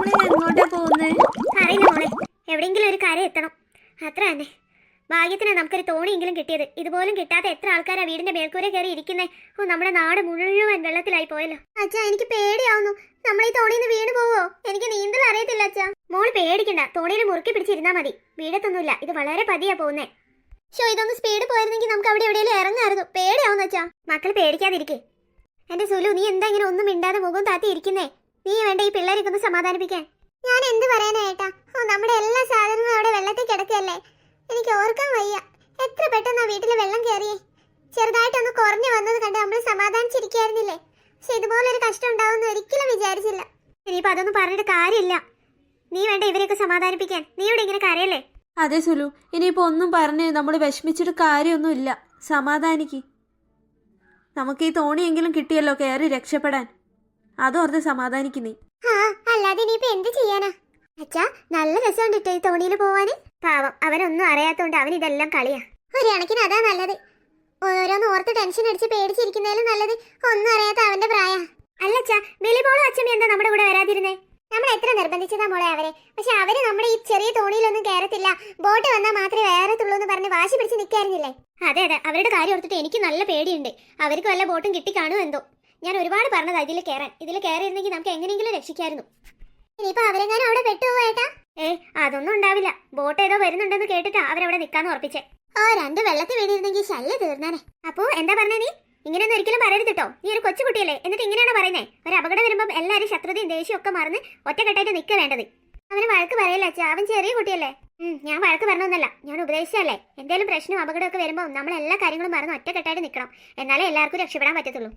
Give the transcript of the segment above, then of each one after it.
മോളെ എങ്ങോട്ടാ പോകുന്നേ? അറിയില്ല മോളെ, എവിടെയെങ്കിലും ഒരു കര എത്തണം, അത്ര തന്നെ. ഭാഗ്യത്തിന് നമുക്കൊരു തോണിയെങ്കിലും കിട്ടിയത്. ഇതുപോലും കിട്ടാത്ത എത്ര ആൾക്കാരാ വീടിന്റെ മേൽക്കൂര കയറി ഇരിക്കുന്നേ. ഓ, നമ്മുടെ നാട് മുഴുവൻ വെള്ളത്തിലായി പോയല്ലോ. അച്ഛാ, എനിക്ക് പേടിയാവുന്നു. നമ്മൾ ഈ തോണിയിൽ നിന്ന് വീണ് പോവോ? എനിക്ക് നീന്തൽ അറിയത്തില്ല അച്ഛാ. മോള് പേടിക്കണ്ട, തോണിയിൽ മുറുക്കി പിടിച്ചിരുന്നാ മതി. വീഴത്തൊന്നുമില്ല, ഇത് വളരെ പതിയാ പോകുന്നേ. ഇതൊന്ന് സ്പീഡ് പോയിരുന്നെങ്കിൽ നമുക്ക് അവിടെ എവിടെയെങ്കിലും ഇറങ്ങായിരുന്നു. പേടിയാവുന്ന അച്ഛാ. മക്കൾ പേടിക്കാതിരിക്കേ. എന്റെ സുലു, നീ എന്താ ഇങ്ങനെ ഒന്നും മിണ്ടാതെ മുഖം താത്തി ഇരിക്കുന്നേ? നീ വേണ്ട ഈ പിള്ളേരൊക്കെ ഒന്ന് സമാധാനിപ്പിക്കാൻ. ഞാൻ എന്ത് പറയാനാ ഏട്ടാ? ഓ, നമ്മുടെ എല്ലാ സാധനങ്ങളും അവിടെ വെള്ളത്തിൽ കിടക്കല്ലേ. എനിക്ക് ഓർക്കാൻ വയ്യ. എത്ര പെട്ടെന്നാ വീട്ടിൽ വെള്ളം കയറിയേ. ചെറുതായിട്ടൊന്ന് കുറഞ്ഞു വന്നത് കണ്ട് നമ്മൾ സമാധാനിച്ചിരിക്കായിരുന്നില്ലേ. പക്ഷെ ഇതുപോലൊരു കഷ്ടം ഉണ്ടാവുമെന്ന് ഒരിക്കലും വിചാരിച്ചില്ല. ഇനിയിപ്പോ അതൊന്നും പറഞ്ഞിട്ട് കാര്യമില്ല. നീ വേണ്ട ഇവരെയൊക്കെ സമാധാനിപ്പിക്കാൻ. നീ ഇവിടെ ഇങ്ങനെ കരയല്ലേ? അതെ സുലു, ഇനിയിപ്പോ ഒന്നും പറഞ്ഞ് നമ്മൾ വിഷമിച്ചിട്ട് കാര്യമൊന്നുമില്ല. സമാധാനിക്ക്. നമുക്ക് ഈ തോണിയെങ്കിലും കിട്ടിയല്ലോ കയറി രക്ഷപ്പെടാൻ. അതോർത്ത് സമാധാനിക്കുന്നേ. ആ, അല്ലാതെ ഇനിയിപ്പോ എന്ത് ചെയ്യാനാ അച്ഛാ? നല്ല രസമുണ്ട് ഈ തോണിയിൽ പോവാന്. പാവം, അവനൊന്നും അറിയാത്തോണ്ട് അവൻ ഇതെല്ലാം കളിയാ. ഒരു കണക്കിന് അതാ നല്ലത്. ഓരോന്ന് ഓർത്ത് ടെൻഷൻ അടിച്ച് പേടിച്ചിരിക്കുന്നതിലും നല്ലത് ഒന്നും അറിയാത്ത അവന്റെ പ്രായ. അല്ലച്ചാ, ബിലിമോളും അച്ഛമ്മ എന്താ നമ്മുടെ കൂടെ വരാതിരുന്നേ? നമ്മൾ എത്ര നിർബന്ധിച്ചതാ മോളെ അവരെ. പക്ഷെ അവര് നമ്മുടെ ഈ ചെറിയ തോണിയിലൊന്നും കയറത്തില്ല. ബോട്ട് വന്നാൽ മാത്രമേ വേറത്തുള്ളൂ എന്ന് പറഞ്ഞ് വാശി പിടിച്ച് നിൽക്കായിരുന്നില്ലേ? അതെ അതെ, അവരുടെ കാര്യം ഓർത്തിട്ട് എനിക്ക് നല്ല പേടിയുണ്ട്. അവർക്ക് വല്ല ബോട്ടും കിട്ടിക്കാണോ എന്തോ. ഞാൻ ഒരുപാട് പറഞ്ഞതാ ഇതിൽ കയറാൻ. ഇതിൽ കയറിയിരുന്നെങ്കിൽ നമുക്ക് എങ്ങനെയെങ്കിലും രക്ഷിക്കായിരുന്നു. ഇനിയിപ്പോ അവരെങ്ങാനും അവിടെ പെട്ടുപോയേട്ടാ? അതൊന്നും ഉണ്ടാവില്ല. ബോട്ട് ഏതോ വരുന്നുണ്ടെന്ന് കേട്ടിട്ടാ അവരവിടെ നിൽക്കാന്ന് ഉറപ്പിച്ചേ. ഓ, രണ്ട് വെള്ളത്തിൽ വീണിരുന്നെങ്കിൽ ശല്യം തീർന്നാനെ. അപ്പോ എന്താ പറഞ്ഞേ നീ? ഇങ്ങനെയൊന്നും ഒരിക്കലും പറയരുതിട്ടോ. നീ ഒരു കൊച്ചുകുട്ടിയല്ലേ, എന്നിട്ട് ഇങ്ങനെയാണോ പറയുന്നേ? ഒരു അപകടം വരുമ്പോൾ എല്ലാവരും ശത്രുതയും ദേഷ്യവും ഒക്കെ മറന്ന് ഒറ്റക്കെട്ടായിട്ട് നിൽക്കുക വേണ്ടത്. അവന് വഴക്ക് പറയല്ല അച്ഛാ, അവൻ ചെറിയ കുട്ടിയല്ലേ. ഞാൻ വഴക്ക് പറഞ്ഞൊന്നല്ല, ഞാൻ ഉപദേശിച്ചല്ലേ. എന്തെങ്കിലും പ്രശ്നവും അപകടമൊക്കെ വരുമ്പോൾ നമ്മൾ എല്ലാ കാര്യങ്ങളും മറന്ന് ഒറ്റക്കെട്ടായിട്ട് നിൽക്കണം. എന്നാലേ എല്ലാവർക്കും രക്ഷപ്പെടാൻ പറ്റത്തുള്ളൂ.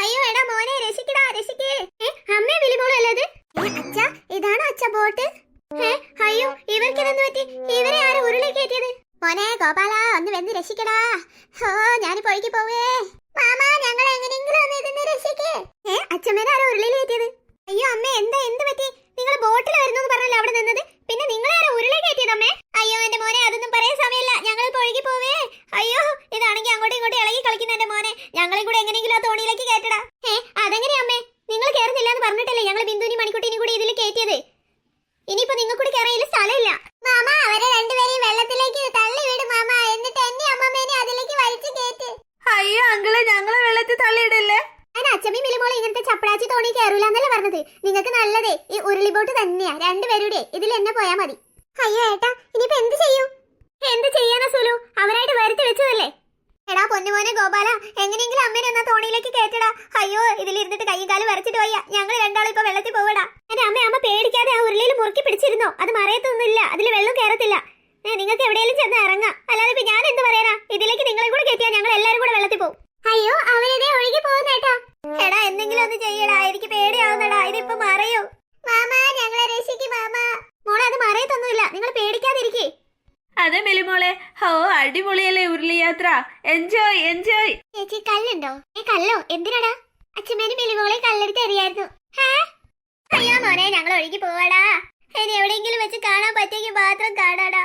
അയ്യോ എടാ മോനെ, രക്ഷിക്കടാ, രക്ഷിക്കേ. അമ്മേ വിളിമോളൂ അല്ലേ? അച്ഛാ, ഇതാണോ അച്ഛാ ബോട്ട്? അയ്യോ, ഇവർക്ക് ഇതെന്ത് പറ്റി? ഇവരെ ആരും ഉരുളി കയറ്റിയത്? മോനെ ഗോപാല, ഒന്ന് വെന്ന് രക്ഷിക്കടാ. ഓ, ഞാനിപ്പോ ഒഴുകി പോവേ. മാമാ, ഞങ്ങൾ എങ്ങനെയെങ്കിലും ഒന്ന് ഇതിന്ന് രക്ഷിക്കേ. അച്ഛമ്മേനെ ആരോ ഉരുളിയിൽ കയറ്റിയത്? അയ്യോ അമ്മേ, എന്ത് പറ്റി? നിങ്ങൾ ബോട്ടിൽ വരുന്നു പറഞ്ഞല്ലോ അവിടെ നിന്നത്. പിന്നെ നിങ്ങളെ ആരോ ഉരുളി കയറ്റിയത് അമ്മേ? അയ്യോ എന്റെ മോനെ, അതൊന്നും പറയാൻ സമയമില്ല. ഞങ്ങൾ ഇപ്പൊ ഒഴുകി പോവേ. അയ്യോ, ഇതാണെങ്കിൽ അങ്ങോട്ടും ഇങ്ങോട്ടും ഇളകി കളിക്കുന്ന എന്റെ മോനെ. ഞങ്ങളെ കൂടെ എങ്ങനെയെങ്കിലും ആ തോണിയിലേക്ക് കയറ്റടാ. അതെങ്ങനെയാ അമ്മേ? നിങ്ങൾ കയറുന്നില്ല എന്ന് പറഞ്ഞിട്ടല്ലേ ഞങ്ങൾ ബിന്ദുവിനി മണിക്കുട്ടിനെ കൂടി ഇതിൽ കയറ്റിയത്. ഇനിയിപ്പോ നിങ്ങൾ കൂടി കയറിയില്ല സ്ഥലമില്ല. മാമ, അവരെ രണ്ടുപേരെയും വെള്ളത്തിലേക്ക് തള്ളി വിടും മാമ. എന്നിട്ട് എന്നെ അമ്മമ്മേനെ അതിലേക്ക് വലിച്ചു കയറ്റ്. അയ്യോ അങ്കിളെ, ഞങ്ങളെ വെള്ളത്തിൽ തള്ളിയിടല്ലേ. ഞാൻ അച്ഛമ്മയും മിലിമോളെ ഇങ്ങനത്തെ ചപ്പടാച്ചി തോണി കയറൂല എന്നല്ലേ പറഞ്ഞത്. നിങ്ങൾക്ക് നല്ലതേ ഈ ഉരുളി ബോട്ട് തന്നെയാ. രണ്ടുപേരുടെ ഇതിൽ എന്നെ പോയാ മതി. അയ്യോ ഏട്ടാ, ഇനിയിപ്പോ എന്ത് ചെയ്യും? എന്ത് ചെയ്യാനാ സുലു? അവരായിട്ട് വരുത്തി വെച്ചതല്ലേ. എടാ പൊന്നുമോനെ ഗോപാല, എങ്ങനെയെങ്കിലും അമ്മേനെ എന്നാ തോണിയിലേക്ക് കയറ്റടാ. അയ്യോ, ഇതിലിരുന്നിട്ട് കൈയും കാലും വരച്ചിട്ട് വയ്യ. ഞങ്ങൾ രണ്ടാളും ഇപ്പൊ വെള്ളത്തിൽ പോവടാ. എന്റെ അമ്മ പേടിക്കാതെ ആ ഉരുളിയിൽ മുറുക്കി പിടിച്ചിരുന്നോ? അത് മറയത്തൊന്നുമില്ല, അതിൽ വെള്ളം കയറത്തില്ല. നിങ്ങൾക്ക് എവിടെയെങ്കിലും ചെന്ന് ഇറങ്ങാം. അല്ലാതെ ഇപ്പൊ ഞാൻ എന്ത് പറയാനാ? ഇതിലേക്ക് നിങ്ങളെ കൂടെ കയറ്റിയാ ഞങ്ങൾ എല്ലാവരും കൂടെ വെള്ളത്തിൽ പോകും. അയ്യോ, അവരെ ഒഴുകി പോകുന്നേട്ടാ. എടാ, എന്തെങ്കിലും ഒന്ന് ചെയ്യടാ, എനിക്ക് പേടിയാവുന്നടാ. ഇതിപ്പോ മറയോ? മാമാ, ഞങ്ങളെ രക്ഷിക്കും മാമാ. മോളെ, അത് മറയത്തൊന്നുമില്ല, നിങ്ങൾ പേടിക്കാതിരിക്കേ. അതെ മിലിമോളെ, ഓ അടിപൊളിയല്ലേ ഉരുളി യാത്ര. Enjoy enjoy. ചേച്ചി, കല്ലുണ്ടോ? കല്ലോ? എന്തിനാടാ? അച്ഛമ്മേനും മിലിമോളെ കല്ലെടുത്ത് എറിയായിരുന്നു. അയ്യോ മോനെ, ഞങ്ങൾ ഒഴുകി പോവാടാ. ഇനി എവിടെയെങ്കിലും വെച്ച് കാണാൻ പറ്റിയെങ്കിൽ മാത്രം കാണാടാ.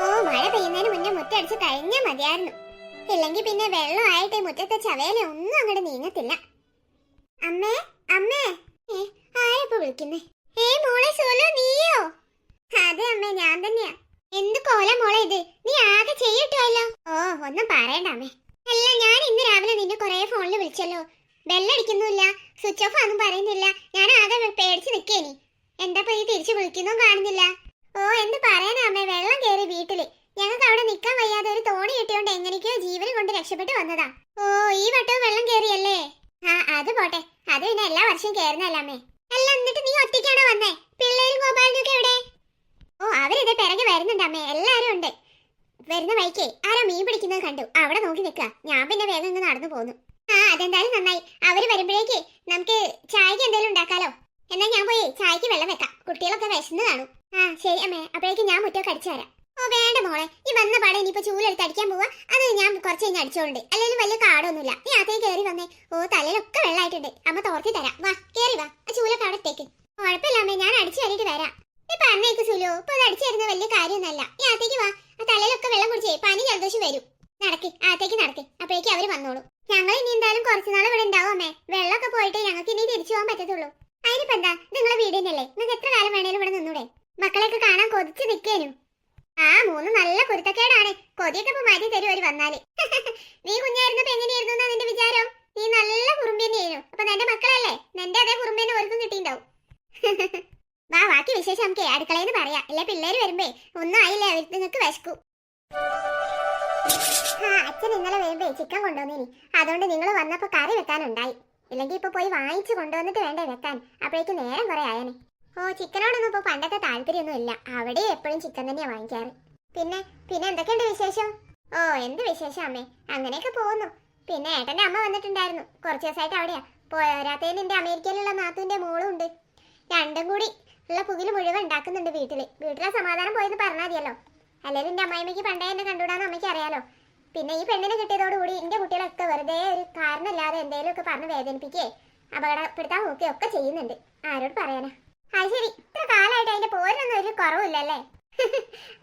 ഓ, മഴ പെയ്യുന്നതിന് മുന്നേ മുറ്റടിച്ച് കഴിഞ്ഞാൽ മതിയായിരുന്നു. ഇല്ലെങ്കിൽ പിന്നെ വെള്ളമായിട്ട് മുറ്റത്തെ ചവയില ഒന്നും അങ്ങോട്ട് നീങ്ങത്തില്ല. അമ്മേ, അമ്മേ, ആരപ്പോ വിളിക്കുന്നേ? മോളെ സോലോ, നീയോ? അതെ അമ്മേ, ഞാൻ തന്നെയാ. എന്ത് കോല മോളെ ഇത്? നീ ആകെ ചെയ്യട്ടുമല്ലോ. ഓ, ഒന്നും പറയണ്ട അമ്മേ. അല്ല, ഞാൻ ഇന്ന് രാവിലെ നിന്നെ കൊറേ ഫോണിൽ വിളിച്ചല്ലോ. ബെല്ലടിക്കുന്നില്ല, സ്വിച്ച് ഓഫ് ആണെന്നും പറയുന്നില്ല. ഞാൻ ആകെ പേടിച്ച് നിൽക്കേനി. എന്താ നീ തിരിച്ചു വിളിക്കുന്നോ കാണുന്നില്ല. ഓ, എന്ത് പറയാനാ അമ്മേ, വെള്ളം കയറി വീട്ടില്. ഞങ്ങൾക്ക് അവിടെ നിൽക്കാൻ വയ്യാതെ ഒരു തോണി കിട്ടിയോണ്ട് എങ്ങനെയൊക്കെയോ ജീവനും കൊണ്ട് രക്ഷപ്പെട്ട് വന്നതാ. ഓ, ഈ വട്ടവും വെള്ളം കയറിയല്ലേ? അത് പോട്ടെ, അത് പിന്നെ എല്ലാ വർഷവും കയറുന്നല്ലേ അമ്മേ. അല്ല, എന്നിട്ട് നീ ഒറ്റയ്ക്കാണോ വന്നേ? പിള്ളേരും ഗോപാലനൊക്കെ എവിടെ? ഓ, അവരിതേ പിറകെ വരുന്നുണ്ട് അമ്മേ, എല്ലാരും ഉണ്ട്. വരുന്ന വഴിക്കേ ആരോ മീൻ പിടിക്കുന്നത് കണ്ടു. അവിടെ നോക്കി നിൽക്കുക. ഞാൻ പിന്നെ വേഗം ഇങ്ങ് നടന്നു പോന്നു. അതെന്തായാലും നന്നായി. അവര് വരുമ്പോഴേക്ക് നമുക്ക് ചായക്ക് എന്തെങ്കിലും ഉണ്ടാക്കാലോ. എന്നാ ഞാൻ പോയി ചായക്ക് വെള്ളം വെക്കാം. കുട്ടികളൊക്കെ വിശന്ന് കാണും. ശരി അമ്മേ, അപ്പോഴേക്ക് ഞാൻ മുറ്റൊക്കെ അടിച്ചു തരാം. ഓ വേണ്ട മോളെ, ഈ വന്ന പാടെ ഇനിയിപ്പോ ചൂലെടുത്ത് അടിക്കാൻ പോവാ. അത് ഞാൻ കുറച്ച് കഴിഞ്ഞ് അടിച്ചോണ്ട്. അല്ലെങ്കിൽ വലിയ കാടൊന്നുമില്ല. നീ അകത്തേക്ക് കയറി വന്നേ. ഓ, തലയിലൊക്കെ വെള്ളമായിട്ടുണ്ട്. അമ്മ തോർത്തി തരാം. വാ, കേറി വാ. ആ ചൂലൊക്കെ അവിടെ ഇട്ടേക്ക്. കുഴപ്പമില്ല അമ്മേ, ഞാൻ അടിച്ചു കയറിയിട്ട് വരാം. നീ പറഞ്ഞേക്ക് സുലു, ഇപ്പൊ അത് അടിച്ചു തരുന്ന വലിയ കാര്യമൊന്നുമല്ല. നീ അകത്തേക്ക് വാ. ആ തലയിലൊക്കെ വെള്ളം കുടിച്ചേ പനി ജലദോഷം വരും. നടക്കി അകത്തേക്ക് നടക്കി, അപ്പോഴേക്കും അവര് വന്നോളൂ. ഞങ്ങൾ ഇനി എന്തായാലും കുറച്ചുനാൾ ഇവിടെ ഉണ്ടാവും അമ്മേ. വെള്ളമൊക്കെ പോയിട്ട് ഞങ്ങൾക്ക് ഇനി തിരിച്ചു പോകാൻ പറ്റത്തുള്ളൂ. അതിനിപ്പോ എന്താ, നിങ്ങളെ വീട് തന്നെയല്ലേ, നിങ്ങൾക്ക് എത്ര കാലം വേണേലും ഇവിടെ നിന്നൂടെ? മക്കളെയൊക്കെ കാണാൻ കൊതിച്ച് നിൽക്കേനു. ആ മൂന്ന് നല്ല കുരുത്തക്കേടാണ്. കൊതിയൊക്കെ ഇപ്പൊ മാറ്റി തരും അവര് വന്നാല്. നീ കുഞ്ഞായിരുന്നപ്പോ എങ്ങനെയായിരുന്നു എന്നാ നിന്റെ വിചാരം? നീ നല്ല കുറുമ്പി തന്നെയായിരുന്നു. അപ്പൊ നിന്റെ മക്കളല്ലേ, നിന്റെ അതേ കുറുമ്പേനെ ഓർക്കും കിട്ടിണ്ടാവും. വാ, ബാക്കി വിശേഷം നമുക്ക് അടുക്കളയെന്ന് പറയാം. അല്ലെ പിള്ളേര് വരുമ്പേ ഒന്നും ആയില്ലേ, അവർ നിങ്ങൾക്ക് വിശക്കും. ആ അച്ഛൻ ഇന്നലെ വരുമ്പേ ചിക്കൻ കൊണ്ടുവന്നിനി, അതുകൊണ്ട് നിങ്ങൾ വന്നപ്പോ കറി വെക്കാനുണ്ടായി. ഇല്ലെങ്കിൽ ഇപ്പൊ പോയി വാങ്ങിച്ചു കൊണ്ടുവന്നിട്ട് വേണ്ടേ വെക്കാൻ, അപ്പോഴേക്ക് നേരം കുറെ ആയനെ. ഓ ചിക്കനോടൊന്നും ഇപ്പൊ പണ്ടത്തെ താല്പര്യമൊന്നും ഇല്ല, അവിടെ എപ്പോഴും ചിക്കൻ തന്നെയാ വാങ്ങിക്കാറ്. പിന്നെ പിന്നെ എന്തൊക്കെയുണ്ട് വിശേഷം? ഓ എന്ത് വിശേഷം അമ്മേ, അങ്ങനെയൊക്കെ പോകുന്നു. പിന്നെ ഏട്ടന്റെ അമ്മ വന്നിട്ടുണ്ടായിരുന്നു, കുറച്ച് ദിവസമായിട്ട് അവിടെയാ. പോരാത്തതിന് എന്റെ അമേരിക്കയിലുള്ള നാത്തുവിന്റെ മോളും ഉണ്ട്. രണ്ടും കൂടി ഉള്ള പുകില് മുഴുവൻ ഉണ്ടാക്കുന്നുണ്ട് വീട്ടിലെ സമാധാനം പോയെന്ന് പറഞ്ഞാൽ മതിയല്ലോ. അല്ലെങ്കിൽ എന്റെ അമ്മായിമ്മയ്ക്ക് പണ്ടേ എന്നെ കണ്ടുവിടാന്ന് അമ്മയ്ക്ക് അറിയാലോ. പിന്നെ ഈ പെണ്ണിനെ കിട്ടിയതോടുകൂടി എന്റെ കുട്ടികളൊക്കെ വെറുതെ ഒരു കാരണമില്ലാതെ എന്തെങ്കിലും ഒക്കെ പറഞ്ഞ് വേദനിപ്പിക്കേ അപകടപ്പെടുത്താൻ നോക്കുകയോ ഒക്കെ ചെയ്യുന്നുണ്ട്. ആരോട് പറയാനാ? അത് ശരി, ഇത്ര കാലമായിട്ട് അതിന്റെ പോരിനൊന്നും ഒരു കുറവില്ലല്ലേ?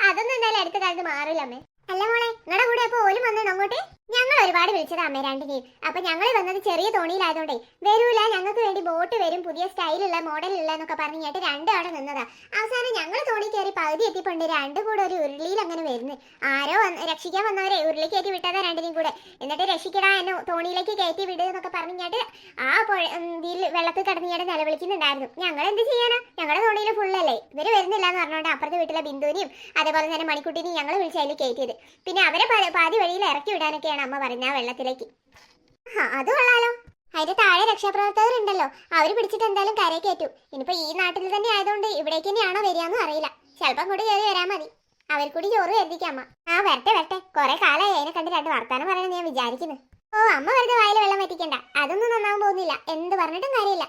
അതൊന്നും എന്തായാലും അടുത്ത കാലത്ത് മാറില്ല അമ്മേ. അല്ല മോളെ, നിങ്ങളുടെ കൂടെ അപ്പൊ ഓലും വന്നോ അങ്ങോട്ട്? ഞങ്ങൾ ഒരുപാട് വിളിച്ചതാ അമ്മേ രണ്ടിനെയും. അപ്പൊ ഞങ്ങൾ വന്നത് ചെറിയ തോണിയിലായതുകൊണ്ടേ വരൂല, ഞങ്ങൾക്ക് വേണ്ടി ബോട്ട് വരും, പുതിയ സ്റ്റൈലുള്ള മോഡലുള്ള എന്നൊക്കെ പറഞ്ഞിട്ട് രണ്ടും അവിടെ നിന്നതാ. അവസാനം ഞങ്ങൾ തോണി കയറി പകുതി എത്തിപ്പണ്ട് രണ്ടും കൂടെ ഒരു ഉരുളിയിൽ അങ്ങനെ വരുന്നു. ആരോ രക്ഷിക്കാൻ വന്നവരെ ഉരുളി കയറ്റി വിട്ടതാ രണ്ടിനെയും കൂടെ. എന്നിട്ട് രക്ഷിക്കടാ എന്നെ തോണിയിലേക്ക് കയറ്റി വിടുക എന്നൊക്കെ പറഞ്ഞിട്ട് ആ വെള്ളത്തിൽ കിടന്നിട്ട് നിലവിളിക്കുന്നുണ്ടായിരുന്നു. ഞങ്ങൾ എന്ത് ചെയ്യാനാ, ഞങ്ങളുടെ തോണിയിൽ ഫുള്ളല്ലേ. ഇവര് വരുന്നില്ല എന്ന് പറഞ്ഞുകൊണ്ട് അപ്പുറത്തെ വീട്ടിലെ ബിന്ദുവിനെയും അതേപോലെ തന്നെ മണിക്കുട്ടിനെയും ഞങ്ങൾ വിളിച്ച് അതിൽ കയറ്റിയത്. പിന്നെ അവരെ പാതി വഴിയിൽ ഇറക്കി വിടാനൊക്കെയാണ് അമ്മ പറഞ്ഞ ആ വെള്ളത്തിലേക്ക്. അത് കൊള്ളാലോ. അതിന്റെ താഴെ രക്ഷാപ്രവർത്തകർ ഉണ്ടല്ലോ, അവര് പിടിച്ചിട്ട് എന്തായാലും കരയെ കയറ്റു. ഇനിയിപ്പോ ഈ നാട്ടിൽ തന്നെ ആയതുകൊണ്ട് ഇവിടേക്ക് തന്നെയാണോ വരികയെന്നും അറിയില്ല. ചിലപ്പം കൂടി കയറി വരാൻ മതി. അവർക്കൂടി ചോറ് കരുതിക്കാം അമ്മ. ആ വരട്ടെ, കുറെ കാലമായി അതിനെ കണ്ട് രണ്ട് വർത്താനം പറയണമെന്ന് ഞാൻ വിചാരിക്കുന്നു. ഓ അമ്മ വെറുതെ വായിൽ വെള്ളം വറ്റിക്കണ്ട, അതൊന്നും നന്നാവാൻ പോകുന്നില്ല. എന്ത് പറഞ്ഞിട്ടും കാര്യമില്ല.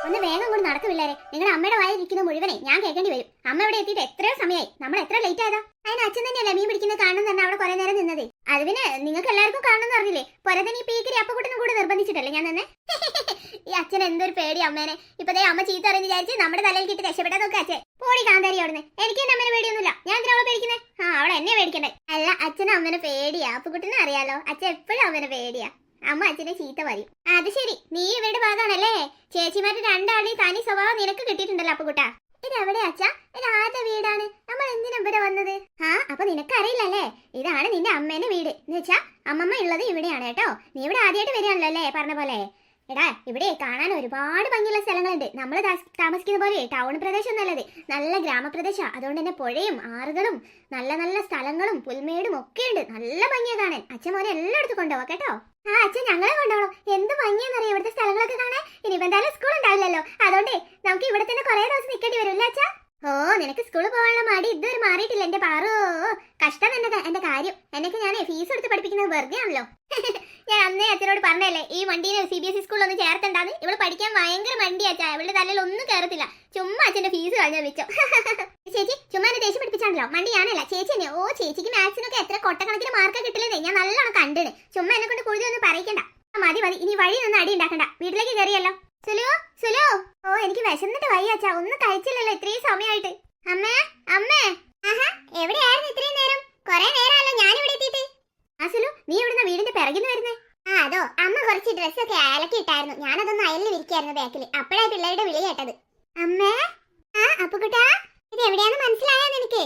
ഒന്ന് വേഗം കൊണ്ട് നടക്കില്ലാരെ, നിങ്ങളുടെ അമ്മയുടെ വായിരിക്കുന്ന മുഴുവനെ ഞാൻ കേൾക്കേണ്ടി വരും. അമ്മ ഇവിടെ എത്തിയിട്ട് എത്രയോ സമയമായി, നമ്മൾ എത്ര ലേറ്റ് ആയതാ? അതിന് അച്ഛൻ തന്നെയല്ലേ മീൻ പിടിക്കുന്നത് കാണുന്ന തന്നെ അവിടെ കുറെ നേരം നിന്നത്. അത് പിന്നെ നിങ്ങൾക്ക് എല്ലാവർക്കും കാണണമെന്ന് പറഞ്ഞില്ലേ, പൊരതന്നെ ഈ പീക്കരി അപ്പക്കുട്ടനും കൂടെ നിർബന്ധിച്ചിട്ടല്ലേ ഞാൻ തന്നെ. ഈ അച്ഛൻ എന്തൊരു പേടി അമ്മേനെ. ഇപ്പതേ അമ്മ ചീത്ത അറിഞ്ഞ് വിചാരിച്ച് നമ്മുടെ തലയിൽ കിട്ടി രക്ഷപ്പെട്ടാ നോക്കുക അച്ഛൻ. പോടി കാന്താരി അവിടുന്ന്. എനിക്ക് എന്നെ അമ്മേനെ പേടിയൊന്നുമില്ല, ഞാൻ എന്തിനാ അവളെ പേടിക്കുന്നത്? ആ അവളെ എന്നെ പേടിക്കണ്ടേ? അല്ല അച്ഛനും അമ്മേനെ പേടിയാ, അപ്പക്കുട്ടനെ അറിയാലോ. അച്ഛൻ എപ്പോഴും അമ്മേനെ പേടിയാ. അമ്മ അച്ഛനെ ചീത്ത പറയും. അത് ശരി, നീ ഇവരുടെ ഭാഗമാണല്ലേ. ചേച്ചിമാരുടെ രണ്ടാളുടെയും തനി സ്വഭാവം നിനക്ക് കിട്ടിയിട്ടുണ്ടല്ലോ അപ്പക്കുട്ടാ. ഇതെവിടെ അച്ഛാ, ഇത് ആരുടെ വീടാണ്? നമ്മൾ എന്തിനാ ഇവിടെ വന്നത്? ആ അപ്പൊ നിനക്കറിയില്ലല്ലേ, ഇതാണ് നിന്റെ അമ്മേന്റെ വീട്. എന്ന് വെച്ചാ അമ്മമ്മ ഉള്ളത് ഇവിടെയാണ് കേട്ടോ. നീ ഇവിടെ ആദ്യമായിട്ട് വരികയാണല്ലോ അല്ലേ പറഞ്ഞ പോലെ. എടാ ഇവിടെ കാണാൻ ഒരുപാട് ഭംഗിയുള്ള സ്ഥലങ്ങളുണ്ട്. നമ്മൾ താമസിക്കുന്ന പോലെ ടൗൺ പ്രദേശം നല്ലത്, നല്ല ഗ്രാമപ്രദേശമാണ്. അതുകൊണ്ട് തന്നെ പുഴയും ആറുകളും നല്ല നല്ല സ്ഥലങ്ങളും പുൽമേടും ഒക്കെ ഉണ്ട്. നല്ല ഭംഗിയാ കാണാൻ. അച്ഛൻ മോനെ എല്ലായിടത്തും കൊണ്ടുപോവാ കേട്ടോ. ആ അച്ഛൻ ഞങ്ങളെ കൊണ്ടുപോകണം. എന്ത് ഭംഗിയാന്നറിയാം ഇവിടുത്തെ സ്ഥലങ്ങളൊക്കെ കാണാൻ. ഇനിയിപ്പോ എന്തായാലും സ്കൂൾ ഉണ്ടാവില്ലല്ലോ, അതുകൊണ്ട് നമുക്ക് ഇവിടെ തന്നെ കുറെ ദിവസം നിൽക്കേണ്ടി വരും അല്ലേ അച്ഛാ? ഓ നിനക്ക് സ്കൂളിൽ പോകാനുള്ള മടി ഇതുവരെ മാറിയിട്ടില്ല എന്റെ പാറോ. കഷ്ടം എന്റെ കാര്യം. എന്നൊക്കെ ഞാൻ ഫീസ് എടുത്ത് പഠിപ്പിക്കുന്നത് വെറുതെ ആണല്ലോ. ഞാൻ അന്നേ അച്ഛനോട് പറഞ്ഞല്ലേ ഈ വണ്ടീനെ CBSE സ്കൂളിൽ ഒന്ന് ചേർത്തണ്ടാന്ന്. ഇവള് പഠിക്കാൻ ഭയങ്കര മണ്ടിയാച്ചാ, ഇവളുടെ തലയിൽ ഒന്നും കയറത്തില്ല. ചുമ്മാ അച്ഛന്റെ ഫീസ് കളഞ്ഞാൽ വെച്ചോ. ചേച്ചി ചുമ്മാ എന്നെ ദേഷ്യം പഠിപ്പിച്ചാണല്ലോ. മണ്ടി ഞാനല്ല ചേച്ചി തന്നെ. ഓ ചേച്ചിക്ക് മാത്സിനൊക്കെ എത്ര കൊട്ടക്കണക്കിന് മാർക്ക് കിട്ടില്ലെന്നേ ഞാൻ നല്ലോണം കണ്ടിന്. ചുമ്മാ എന്നെ കൊണ്ട് കൂടുതൽ ഒന്നും പറയിക്കണ്ട. മതി ഇനി വഴി നിന്ന് അടി ഉണ്ടാക്കണ്ട. വീട്ടിലേക്ക് കയറിയല്ലോ. സുലു ഓ എനിക്ക് വിശന്നിട്ട് വയ്യാച്ചാ, ഒന്നും കഴിച്ചില്ലല്ലോ ഇത്രയും സമയമായിട്ട്. അമ്മേ അമ്മേ എവിടെയായിരുന്നു ഇത്രയും നേരം? കൊറേ നേരമല്ലോ ഞാനിവിടെ എത്തിയിട്ട്. ആ സുലു നീ എവിടുന്ന വീടിന്റെ പിറകിന്ന് വരുന്നേ? ആ അതോ അമ്മ കുറച്ച് ഡ്രസ്സൊക്കെ അലക്കിയിട്ടായിരുന്നു, ഞാനതൊന്ന് അയലിൽ വിരിക്കായിരുന്നു ബാക്കിൽ. അപ്പോഴാണ് പിള്ളേരുടെ വിളി കേട്ടത്. അമ്മേ ആ അപ്പുകുട്ടാ, ഇത് എവിടെയാന്ന് മനസ്സിലായോ നിനക്ക്?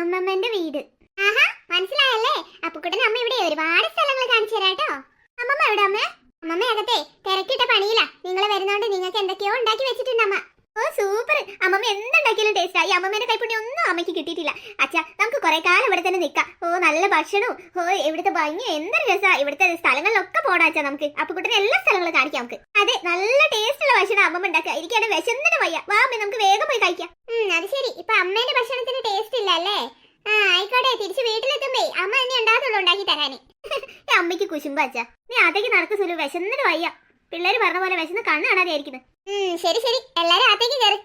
അമ്മമ്മന്റെ വീട്. ആഹാ മനസ്സിലായല്ലേ. അപ്പുകുട്ടൻ അമ്മ ഇവിടെ ഒരുപാട് സ്ഥലങ്ങൾ കാണിച്ചു തരാട്ടോ. അമ്മമ്മ എവിടെ അമ്മേ? അമ്മമ്മ അകത്തെ തിരക്കിട്ട പണിയില്ല. നിങ്ങൾ വരുന്നോണ്ട് നിങ്ങൾക്ക് എന്തൊക്കെയോ ഉണ്ടാക്കി വെച്ചിട്ടുണ്ട് അമ്മ. ഓ സൂപ്പർ, അമ്മമ്മ എന്തുണ്ടാക്കിയാലും ടേസ്റ്റാ. ഈ അമ്മമ്മേന്റെ കൈപ്പുണ്യം ഒന്നും അമ്മയ്ക്ക് കിട്ടിയിട്ടില്ല. അച്ഛാ നമുക്ക് കുറെ കാലം ഇവിടെ തന്നെ നിൽക്കാം. ഓ നല്ല ഭക്ഷണവും ഓ ഇവിടുത്തെ ഭംഗി എന്തൊരു രസാ. ഇവിടുത്തെ സ്ഥലങ്ങളിലൊക്കെ പോടാച്ചാ നമുക്ക്. അപ്പുകുട്ടനെ എല്ലാ സ്ഥലങ്ങളും കാണിക്കാം നമുക്ക്. അതെ നല്ല ടേസ്റ്റുള്ള ഭക്ഷണം അമ്മമ്മ ഉണ്ടാക്കുക. എനിക്കാണ് വിശന്നിട്ട് വയ്യ. വാ അമ്മ നമുക്ക് വേഗം പോയി കഴിക്കാം. അത് ശരി, ഇപ്പൊ അമ്മേന്റെ ഭക്ഷണത്തിന് ടേസ്റ്റ് ഇല്ല അല്ലേ? ആ ആയിക്കോട്ടെ, തിരിച്ച് വീട്ടിലെത്തുമ്പേ അമ്മ എന്നെ ഉണ്ടാകുള്ളൂ ഉണ്ടാക്കി തരാന്. അമ്മയ്ക്ക് കുശുമ്പ അച്ഛാ. നീ അതേക്ക് നടക്കു സുലു, വിശന്നിട്ട് വയ്യ. പിള്ളേര് പറഞ്ഞ പോലെ വിശന്ന് കണ്ണ് കാണാതെ ആയിരിക്കുന്നു. ശരി എല്ലാരും അകത്തേക്ക് കയറി.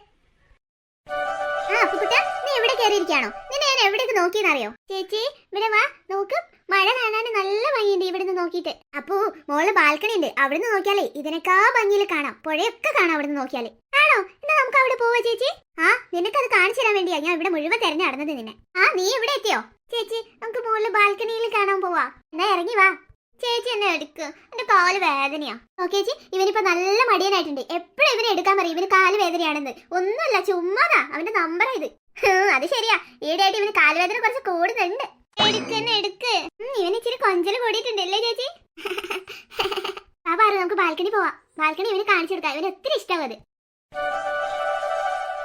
ആ അപ്പുകുട്ടാ, നീ എവിടെ കയറിയിരിക്കാണോ? നിന്നെ ഞാൻ എവിടേക്ക് നോക്കിയെന്നറിയോ? ചേച്ചി ഇവിടെ വാ, നോക്ക്. മഴ കാണാൻ നല്ല ഭംഗിയുണ്ട് ഇവിടുന്ന് നോക്കിയിട്ട്. അപ്പോ മോള് ബാൽക്കണി ഉണ്ട്, അവിടുന്ന് നോക്കിയാലേ ഇതിനേക്കാ ഭംഗിയിൽ കാണാം. പുഴയൊക്കെ കാണാം അവിടുന്ന് നോക്കിയാലേ. ആണോ? എന്നാ നമുക്ക് അവിടെ പോവാ ചേച്ചി. ആ നിനക്കത് കാണിച്ചു തരാൻ വേണ്ടിയാ ഞാൻ ഇവിടെ മുഴുവൻ തെരഞ്ഞു നടന്നത് നിന്നെ. ആ നീ ഇവിടെ എത്തിയോ? ചേച്ചി നമുക്ക് മുകളിൽ ബാൽക്കണിയിൽ കാണാൻ പോവാ. എന്നാ ഇറങ്ങി വാ. ചേച്ചി എന്നെ എടുക്ക്, എന്റെ കാല് വേദനയാ. ഓക്കെ ചേച്ചി, ഇവനിപ്പോ നല്ല മടിയനായിട്ടുണ്ട്. എപ്പോഴും ഇവനെ എടുക്കാൻ പറയും ഇവന് കാല് വേദനയാണെന്ന്. ഒന്നുമല്ല, ചുമ്മാതാ, അവന്റെ നമ്പറാ ഇത്. അത് ശരിയാ, ഈയിടെയായിട്ട് ഇവന് കാലുവേദന കുറച്ച് കൂടുന്നുണ്ട്. എടുക്ക്. ഇവന് ഇച്ചിരി കൊഞ്ചല് കൂടിയിട്ടുണ്ടല്ലേ ചേച്ചി? ആ പറ, നമുക്ക് ബാൽക്കണി പോവാം. ബാൽക്കണി ഇവന് കാണിച്ചു കൊടുക്കാം, ഇവന് ഒത്തിരി ഇഷ്ടമാവും അത്.